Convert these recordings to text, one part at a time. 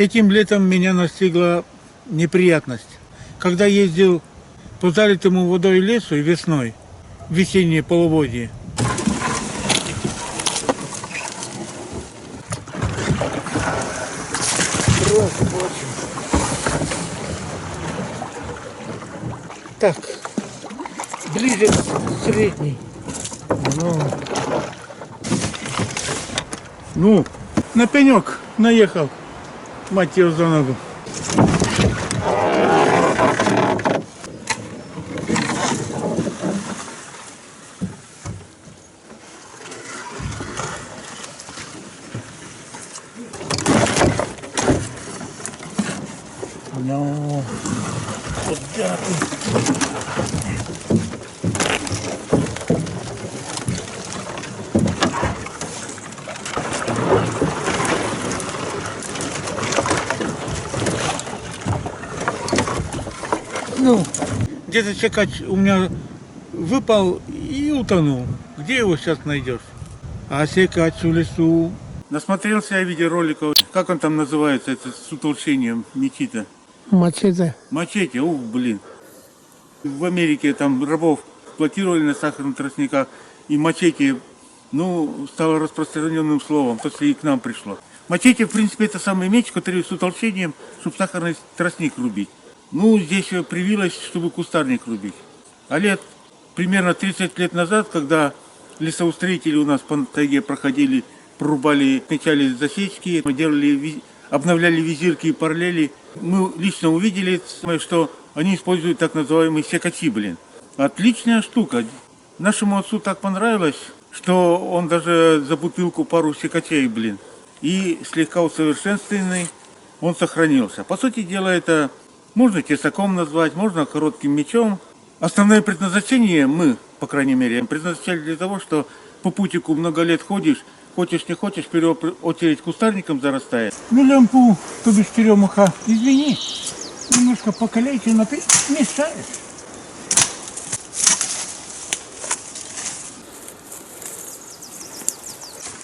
Этим летом меня настигла неприятность. Когда ездил по залитому водой лесу весной, в весеннее половодье, так, ближе к средней. Ну, на пенек наехал, мать его за ногу. Ну, вот так. Ну, где-то секач у меня выпал и утонул. Где его сейчас найдешь? А секач в лесу. Насмотрелся я видеороликов. Как он там называется, это с утолщением мечи-то? Мачете. Мачете, ух, блин. В Америке там рабов эксплуатировали на сахарных тростниках. И мачете, ну, стало распространенным словом. То есть и к нам пришло. Мачете, в принципе, это самый меч, который с утолщением, чтобы сахарный тростник рубить. Ну, здесь привилось, чтобы кустарник рубить. А примерно 30 лет назад, когда лесоустроители у нас по тайге проходили, прорубали, отмечали засечки, обновляли визирки и параллели, мы лично увидели, что они используют так называемые секачи, блин. Отличная штука. Нашему отцу так понравилось, что он даже за бутылку пару секачей, блин. И слегка усовершенствованный он сохранился. По сути дела, это можно тесаком назвать, можно коротким мечом. Основное предназначение мы, по крайней мере, предназначали для того, что по путику много лет ходишь, хочешь не хочешь, в первую очередь кустарником зарастает. Ну, лямпу, то бишь черемуха, извини, немножко покалечу, но ты мешаешь.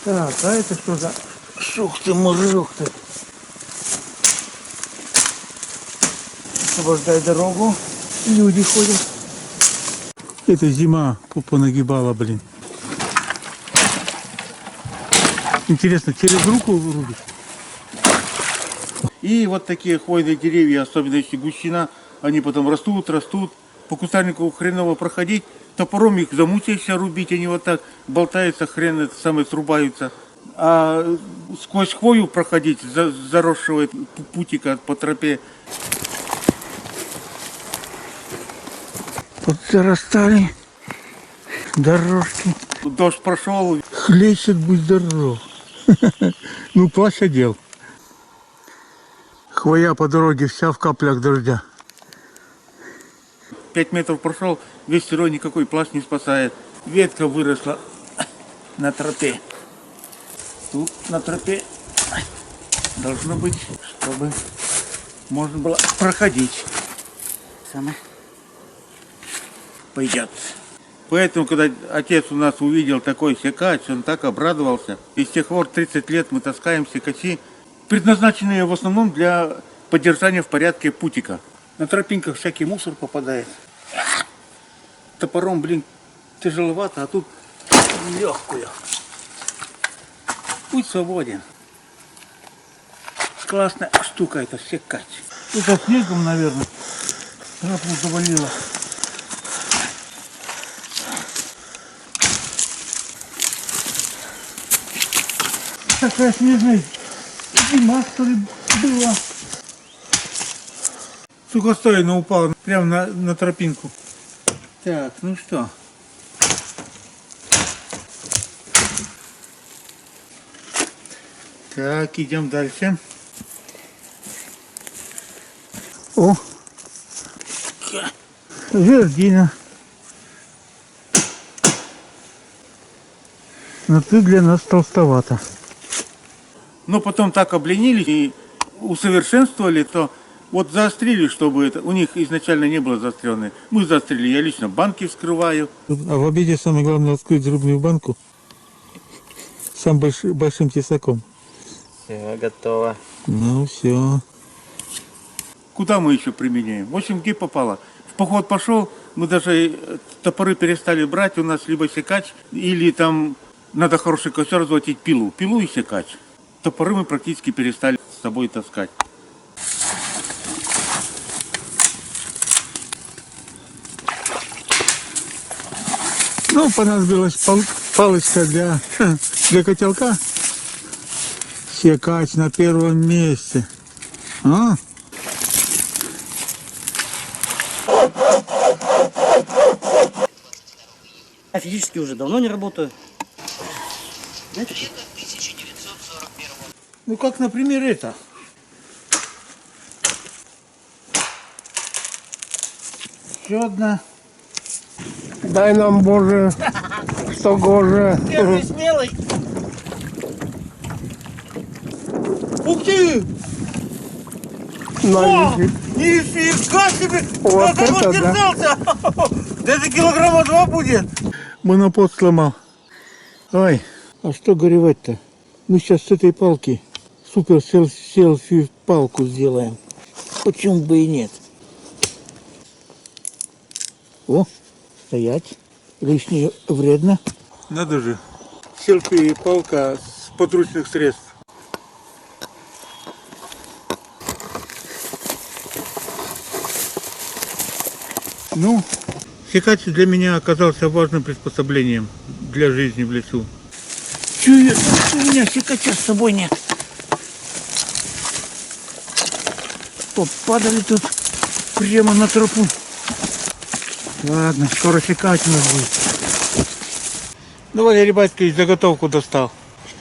Так, а это что за шухты-мурюхты? Освобождай дорогу, люди ходят. Это зима понагибала, блин. Интересно, через руку рубишь? И вот такие хвойные деревья, особенно если гущина, они потом растут. По кустарнику хреново проходить, топором их замучаешься рубить, они вот так болтаются, хрен это самое срубаются. А сквозь хвою проходить, заросшего путика по тропе. Вот зарастали дорожки. Дождь прошел. Хлещет, будь здоров. Ну, плащ одел. Хвоя по дороге вся в каплях дождя. 5 метров прошел, весь сырой, никакой плащ не спасает. Ветка выросла на тропе. Тут на тропе должно быть, чтобы можно было проходить. Пойдет. Поэтому, когда отец у нас увидел такой секач, он так обрадовался. И с тех пор 30 лет мы таскаем секачи, предназначенные в основном для поддержания в порядке путика. На тропинках всякий мусор попадает. Топором, блин, тяжеловато, а тут легкую. Будь свободен. Классная штука это секач. Это снегом, наверное, тропу завалило. Такая снежная зима, что ли, была. Сухостойно упал прямо на тропинку. Так, ну что. Так, идем дальше. О! Жердина. Но ты для нас толстовато. Но потом так обленились и усовершенствовали, то вот заострили, чтобы это у них изначально не было заостренное. Мы заострили, я лично банки вскрываю. А в обеде самое главное вскрыть рыбную банку самым большим тесаком. Все, готово. Ну все. Куда мы еще применяем? В общем, где попало. В поход пошел, мы даже топоры перестали брать, у нас либо секач, или там надо хороший костер золотить пилу. Пилу и секач. Топоры мы практически перестали с собой таскать. Ну, понадобилась палочка для котелка. Секач на первом месте. А? Я физически уже давно не работаю. Знаете, Ну, как, например, это. Еще одна. Дай нам, Боже, что гоже. Первый смелый. Ух ты! О, нифига себе! Вот Как он это да. держался! Да это килограмма 2 будет! Монопод сломал. Ой, а что горевать-то? Мы сейчас с этой палки супер селфи палку сделаем. Почему бы и нет? О, стоять. Лишнее вредно. Надо же. Селфи палка с подручных средств. Ну, секач для меня оказался важным приспособлением для жизни в лесу. Чую, у меня секача с собой нет. Попадали тут прямо на тропу. Ладно, скоро секать у нас будет. Ну, Валерий Батькович заготовку достал.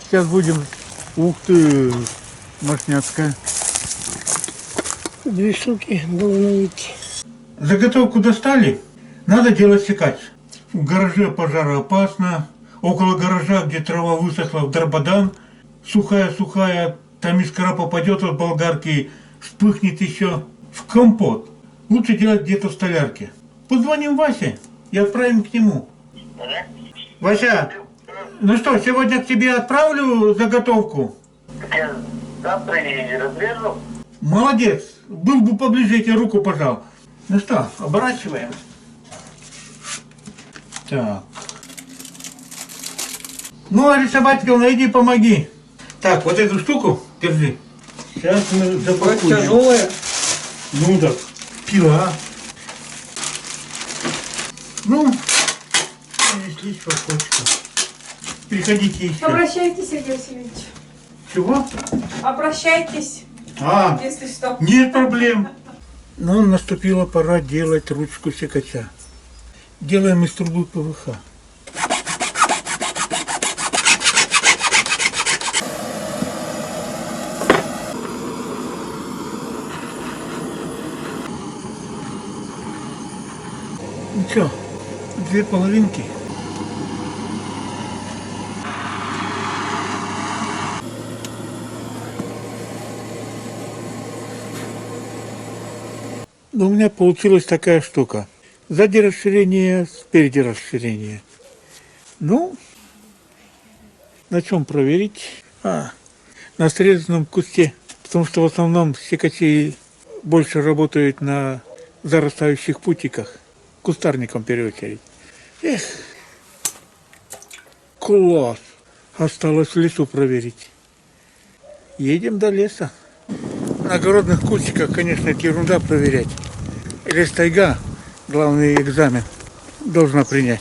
Сейчас будем... Ух ты, мощняцкая. 2 штуки должно выйти. Заготовку достали, надо делать секач. В гараже пожароопасно, около гаража, где трава высохла, в дрободан, сухая-сухая, там искра попадет от болгарки, вспыхнет еще. В компот. Лучше делать где-то в столярке. Позвоним Васе и отправим к нему. Вася, ну что, сегодня к тебе отправлю заготовку? Я завтра и разрежу. Молодец, был бы поближе, я тебе руку пожал. Ну что, оборачиваем. Так. Ну, Лариса Батьковна, иди помоги. Так, вот эту штуку держи. Сейчас мы запакуем. тяжелая. Ну так, пила. Ну, здесь шелкочка. Приходите еще. Обращайтесь, Сергей Васильевич. Чего? Обращайтесь, А, если что. нет проблем. Но наступила пора делать ручку секача. Делаем из трубы ПВХ. Ну что, 2 половинки. Но у меня получилась такая штука. Сзади расширение, спереди расширение. Ну, на чем проверить? На срезанном кусте. Потому что в основном секачи больше работают на зарастающих путиках. Кустарником в первую очередь. Эх, класс. Осталось в лесу проверить. Едем до леса. На огородных кустиках, конечно, это ерунда проверять. Лес тайга, главный экзамен, должна принять.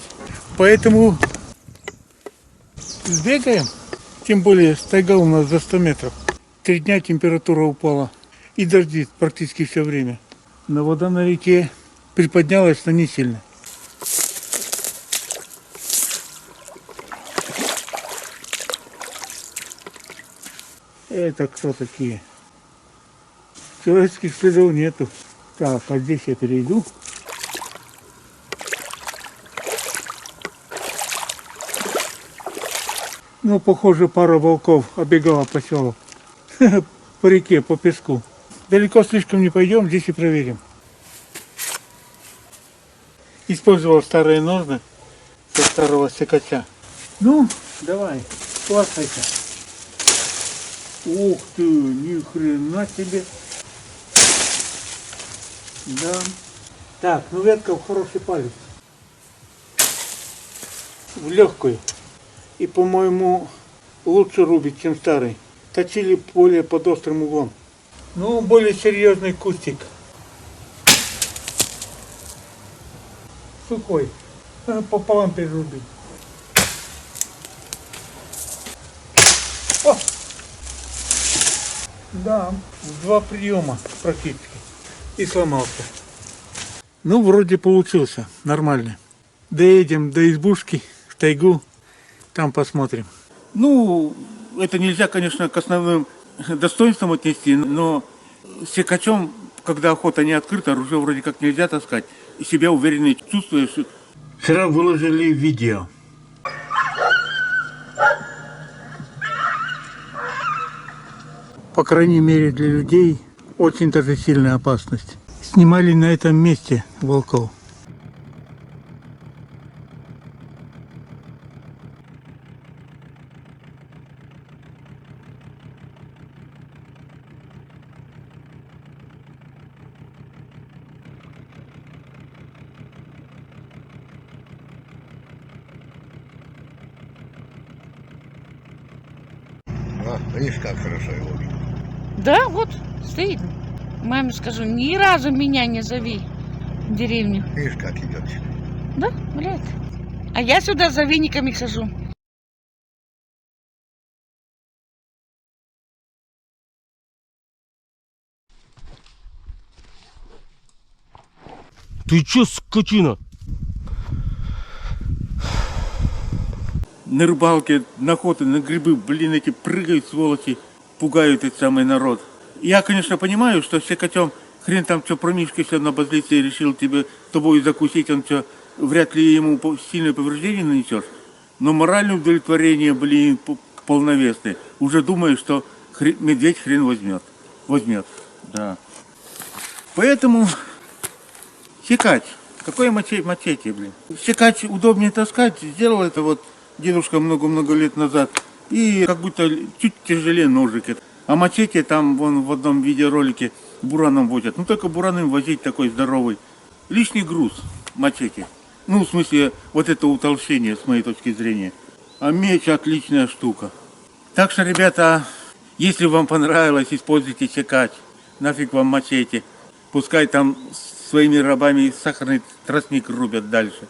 Поэтому сбегаем. Тем более тайга у нас за 100 метров. 3 дня температура упала. И дождит практически все время. Но вода на реке приподнялась, но не сильно. Это кто такие? Человеческих следов нету. Так, а здесь я перейду. Ну, похоже, пара волков оббегала поселок. По реке, по песку. Далеко слишком не пойдем, здесь и проверим. Использовал старые ножны со старого секача. Ну, давай, хвастайся. Ух ты, ни хрена себе. Да. Так, ну ветка в хороший палец. В легкую. И, по-моему, лучше рубит, чем старый. Точили более под острым углом. Ну, более серьезный кустик. Сухой. Пополам перерубить. О! Да, в 2 приема практически. И сломался. Ну, вроде получился. Нормально. Доедем до избушки, в тайгу. Там посмотрим. Ну, это нельзя, конечно, к основным достоинствам отнести, но с секачом, когда охота не открыта, оружие вроде как нельзя таскать. И себя уверенно чувствуешь. Вчера выложили видео. По крайней мере для людей очень даже сильная опасность. Снимали на этом месте волков. Видишь, как хорошо его видно. Да, вот, стоит. Маме скажу, ни разу меня не зови в деревню. Видишь, как идет. Да, гуляет. А я сюда за вениками хожу. Ты чё, скотина? На рыбалке, на охоте, на грибы, блин, эти прыгают сволочи, пугают этот самый народ. Я, конечно, понимаю, что с секачом хрен там что про Мишки все обозлиться и решил тебе тобой закусить, он что, вряд ли ему сильное повреждение нанесешь. Но моральное удовлетворение, блин, полновесное. Уже думаю, что медведь хрен возьмет. Возьмет, да. Поэтому секач. Какое мачете, блин. Секач удобнее таскать. Сделал это вот дедушка много-много лет назад. И как будто чуть тяжелее ножик. А мачете там вон в одном видеоролике бураном возят. Ну только бураным возить такой здоровый. Лишний груз мачете. Ну в смысле вот это утолщение с моей точки зрения. А меч отличная штука. Так что, ребята, если вам понравилось, используйте секач. Нафиг вам мачете. Пускай там своими рабами сахарный тростник рубят дальше.